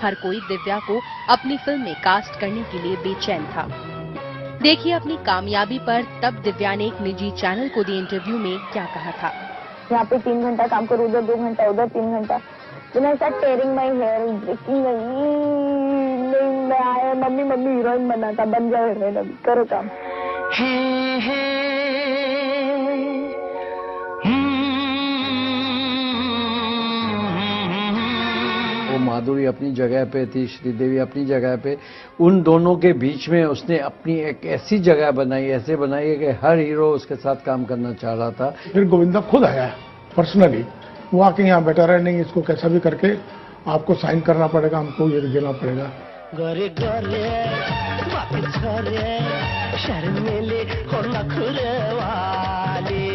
हर कोई दिव्या को अपनी फिल्म में कास्ट करने के लिए बेचैन था। देखिए अपनी कामयाबी पर तब दिव्या ने एक निजी चैनल को दिए इंटरव्यू में क्या कहा था। यहाँ पे 3 घंटा काम करो, उधर 2 घंटा, उधर 3 घंटा। तो मैं start tearing my hair, breaking नहीं, मैं आया मम्मी हीरोइन बना था, बन जाओ हीरोइन, अभी करो काम। वो माधुरी अपनी जगह पे थी, श्रीदेवी अपनी जगह पे, उन दोनों के बीच में उसने अपनी एक ऐसी जगह बनाई, ऐसे बनाई कि हर हीरो उसके साथ काम करना चाह रहा था। फिर गोविंदा खुद आया पर्सनली, वो आके यहाँ बैठा रहे, नहीं इसको कैसा भी करके आपको साइन करना पड़ेगा, हमको ये देना पड़ेगा। गोरे गोरे बात छोरे शर्मीले और नखरे वाले।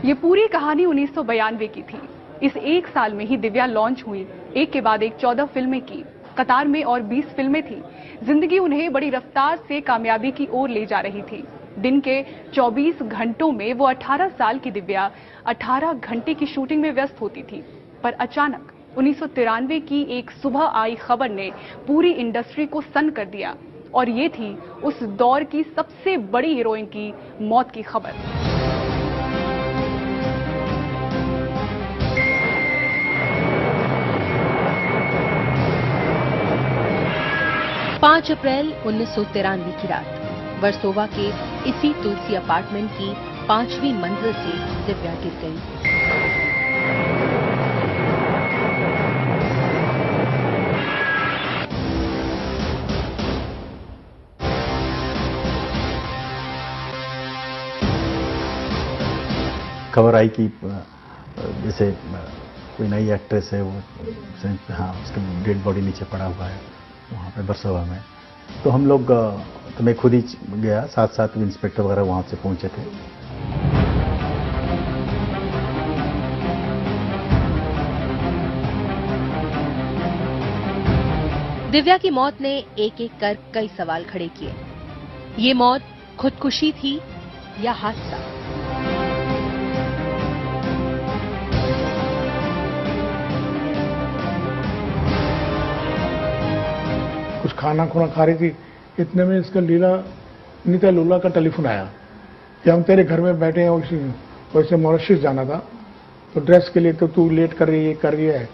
ये पूरी कहानी 1992 की थी। इस एक साल में ही दिव्या लॉन्च हुई, एक के बाद एक 14 फिल्में की, कतार में और 20 फिल्में थी। जिंदगी उन्हें बड़ी रफ्तार से कामयाबी की ओर ले जा रही थी। दिन के 24 घंटों में वो 18 साल की दिव्या 18 घंटे की शूटिंग में व्यस्त होती थी। पर अचानक 1993 की एक सुबह आई खबर ने पूरी इंडस्ट्री को सन्न कर दिया, और ये थी उस दौर की सबसे बड़ी हीरोइन की मौत की खबर। 5 अप्रैल 1993 की रात वर्सोवा के इसी तुलसी अपार्टमेंट की 5वीं मंजिल से दिव्या गिर गई। खबर आई कि जैसे कोई नई एक्ट्रेस है, वो हाँ उसकी डेड बॉडी नीचे पड़ा हुआ है वहाँ पे वर्सोवा में। तो हम लोग, तो मैं खुद ही गया, साथ इंस्पेक्टर वगैरह वहाँ से पहुँचे थे। दिव्या की मौत ने एक एक कर कई सवाल खड़े किए। ये मौत खुदकुशी थी या हादसा? कुछ खाना खा रही थी, इतने में इसका नीता लूला का टेलीफोन आया कि हम तेरे घर में बैठे हैं, वैसे मॉरिशस जाना था, तो ड्रेस के लिए तो तू लेट कर रही है।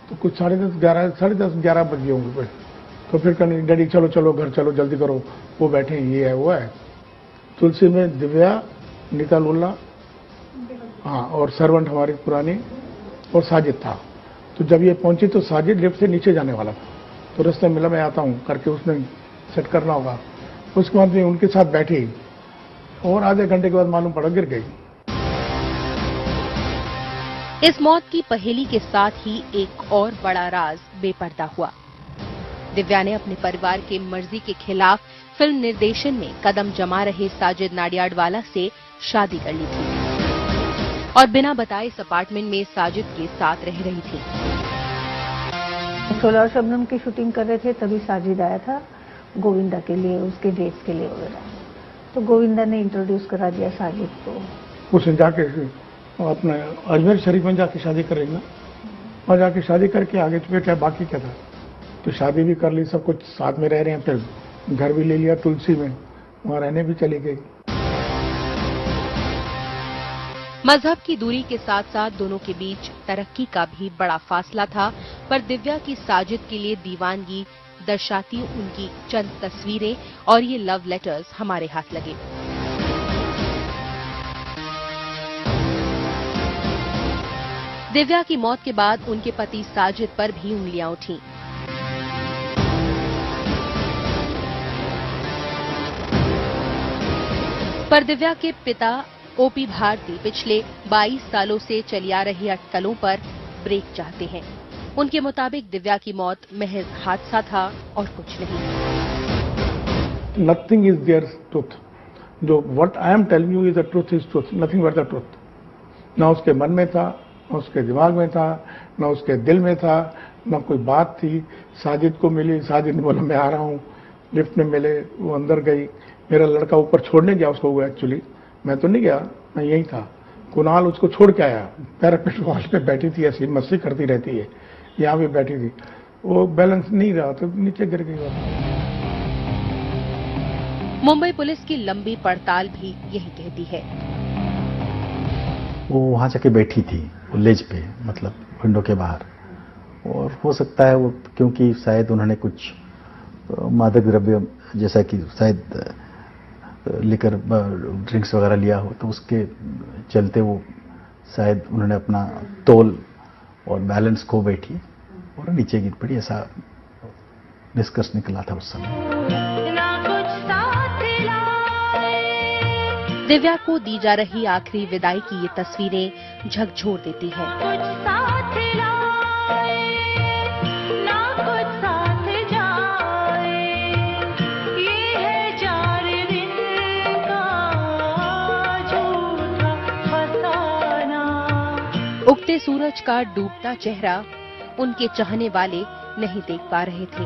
तो कुछ 10:30 11 बज गए होंगे। तो फिर कहने डैडी चलो घर चलो, जल्दी करो, वो बैठे हैं, ये है वो है। तुलसी में दिव्या, नीता लूला, हाँ, और सर्वेंट हमारी पुरानी, और साजिद था। तो जब ये पहुंची तो साजिद लिफ्ट से नीचे जाने वाला था, तो रास्ते मिला, मैं आता हूँ करके उसने सेट करना होगा। उसके बाद में उनके साथ बैठी और आधे घंटे के बाद मालूम पड़ा गिर गई। इस मौत की पहेली के साथ ही एक और बड़ा राज बेपर्दा हुआ। दिव्या ने अपने परिवार के मर्जी के खिलाफ फिल्म निर्देशन में कदम जमा रहे साजिद नाडियाडवाला से शादी कर ली थी और बिना बताए इस अपार्टमेंट में साजिद के साथ रह रही थी। 16 शबनम की शूटिंग कर रहे थे, तभी साजिद आया था गोविंदा के लिए, उसके डेट्स के लिए वगैरह। तो गोविंदा ने इंट्रोड्यूस करा दिया साजिद को। उसने जाके अपने अजमेर शरीफ में जाके शादी करेंगे ना, और जाके शादी करके आगे तो क्या बाकी क्या था। तो शादी भी कर ली, सब कुछ साथ में रह रहे हैं, फिर घर भी ले लिया तुलसी में, वहां रहने भी चली गई। मजहब की दूरी के साथ साथ दोनों के बीच तरक्की का भी बड़ा फासला था, पर दिव्या की साजिद के लिए दीवानगी दर्शाती उनकी चंद तस्वीरें और ये लव लेटर्स हमारे हाथ लगे। दिव्या की मौत के बाद उनके पति साजिद पर भी उंगलियां उठी। पर दिव्या के पिता ओपी भारती पिछले 22 सालों से चली आ रही अटकलों पर ब्रेक चाहते हैं। उनके मुताबिक दिव्या की मौत महज हादसा था और कुछ नहीं। नथिंग इज देयर ट्रुथ, जो what I am telling you is the truth is truth, nothing but the truth. ना उसके मन में था, ना उसके दिमाग में था, ना उसके दिल में था, ना कोई बात थी। साजिद को मिली, साजिद ने बोला मैं आ रहा हूँ, लिफ्ट में मिले, वो अंदर गई, मेरा लड़का ऊपर छोड़ने गया उसको, वो एक्चुअली मैं तो नहीं गया, मैं यही था। कुणाल उसको छोड़ के आया, पैरापेट वॉल पे बैठी थी, ऐसी मस्ती करती रहती है, यहाँ भी बैठी थी। वो बैलेंस नहीं रहा तो नीचे गिर गई। मुंबई पुलिस की लंबी पड़ताल भी यही कहती है। वो वहां जाके बैठी थी लेज पे, मतलब विंडो के बाहर, और हो सकता है वो क्योंकि शायद उन्होंने कुछ मादक द्रव्य जैसा कि शायद लिकर ड्रिंक्स वगैरह लिया हो, तो उसके चलते वो शायद उन्होंने अपना तोल और बैलेंस खो बैठी और नीचे गिर पड़ी, ऐसा निष्कर्ष निकला था उस समय। दिव्या को दी जा रही आखिरी विदाई की ये तस्वीरें झकझोर देती हैं। उगते सूरज का डूबता चेहरा उनके चाहने वाले नहीं देख पा रहे थे।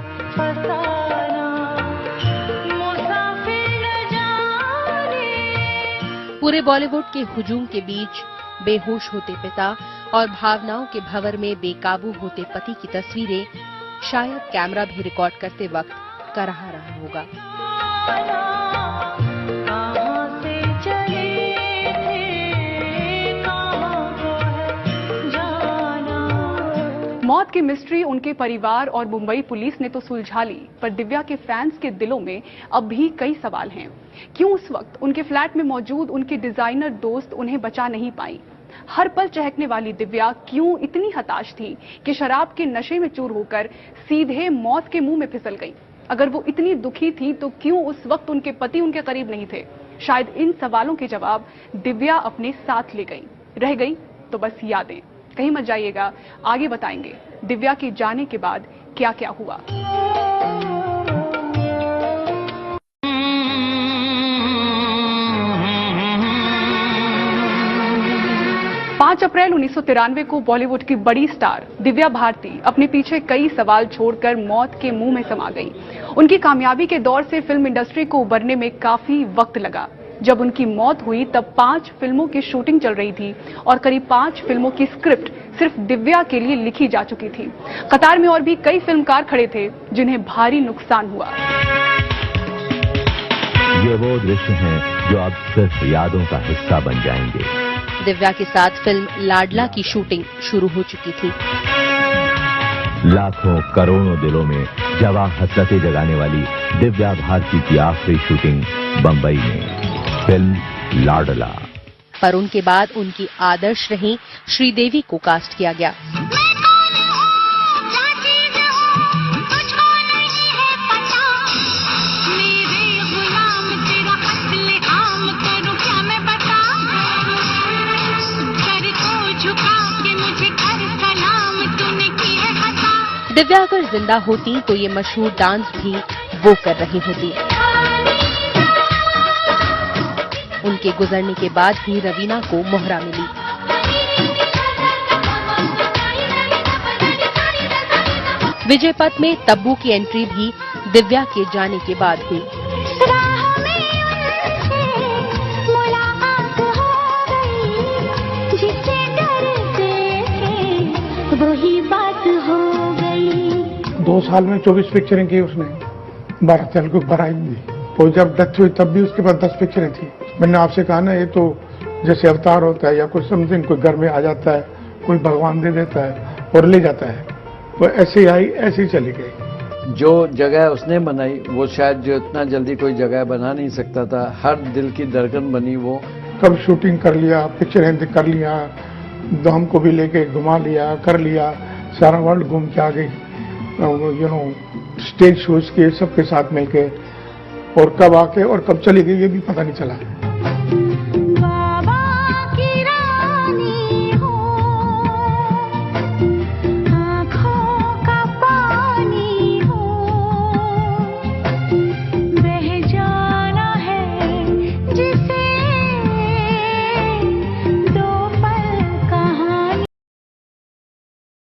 पूरे बॉलीवुड के हुजूम के बीच बेहोश होते पिता और भावनाओं के भंवर में बेकाबू होते पति की तस्वीरें शायद कैमरा भी रिकॉर्ड करते वक्त कराह रहा होगा। मौत की मिस्ट्री उनके परिवार और मुंबई पुलिस ने तो सुलझा ली, पर दिव्या के फैंस के दिलों में अब भी कई सवाल हैं। क्यों उस वक्त उनके फ्लैट में मौजूद उनकी डिजाइनर दोस्त उन्हें बचा नहीं पाई? हर पल चहकने वाली दिव्या क्यों इतनी हताश थी कि शराब के नशे में चूर होकर सीधे मौत के मुंह में फिसल गई? अगर वो इतनी दुखी थी तो क्यों उस वक्त उनके पति उनके करीब नहीं थे? शायद इन सवालों के जवाब दिव्या अपने साथ ले गई। रह गई तो बस यादें। कहीं मत जाइएगा, आगे बताएंगे दिव्या के जाने के बाद क्या क्या हुआ। 5 अप्रैल 1993 को बॉलीवुड की बड़ी स्टार दिव्या भारती अपने पीछे कई सवाल छोड़कर मौत के मुंह में समा गई। उनकी कामयाबी के दौर से फिल्म इंडस्ट्री को उबरने में काफी वक्त लगा। जब उनकी मौत हुई तब 5 फिल्मों की शूटिंग चल रही थी और करीब 5 फिल्मों की स्क्रिप्ट सिर्फ दिव्या के लिए लिखी जा चुकी थी। कतार में और भी कई फिल्मकार खड़े थे जिन्हें भारी नुकसान हुआ। ये वो दृश्य हैं जो अब सिर्फ यादों का हिस्सा बन जाएंगे। दिव्या के साथ फिल्म लाडला की शूटिंग शुरू हो चुकी थी। लाखों करोड़ों दिलों में जवां हसरतें जगाने वाली दिव्या भारती की आखिरी शूटिंग बंबई में, फिल्म लाडला। पर उनके बाद उनकी आदर्श रही श्रीदेवी को कास्ट किया गया। दिव्या अगर जिंदा होती तो ये मशहूर डांस भी वो कर रही होती। उनके गुजरने के बाद ही रवीना को मोहरा मिली। विजय पथ में तब्बू की एंट्री भी दिव्या के जाने के बाद हुई। वही बात हो गई। 2 साल में 24 पिक्चरें की उसने, 12 तेलुगु बराई दी। और जब डेथ हुई तब भी उसके पास 10 पिक्चरें थी। मैंने आपसे कहा ना, ये तो जैसे अवतार होता है या कोई समथिंग, कोई घर में आ जाता है, कोई भगवान दे देता है और ले जाता है। वो ऐसे ही आई, ऐसे ही चली गई। जो जगह उसने बनाई वो शायद जो इतना जल्दी कोई जगह बना नहीं सकता था। हर दिल की धड़कन बनी वो। कब शूटिंग कर लिया, पिक्चरें कर लिया, धाम को भी लेके घुमा लिया, कर लिया, सारा वर्ल्ड घूम के आ गई। स्टेज शोज के सबके साथ मिलके, और कब आके और कब चली गई ये भी पता नहीं चला।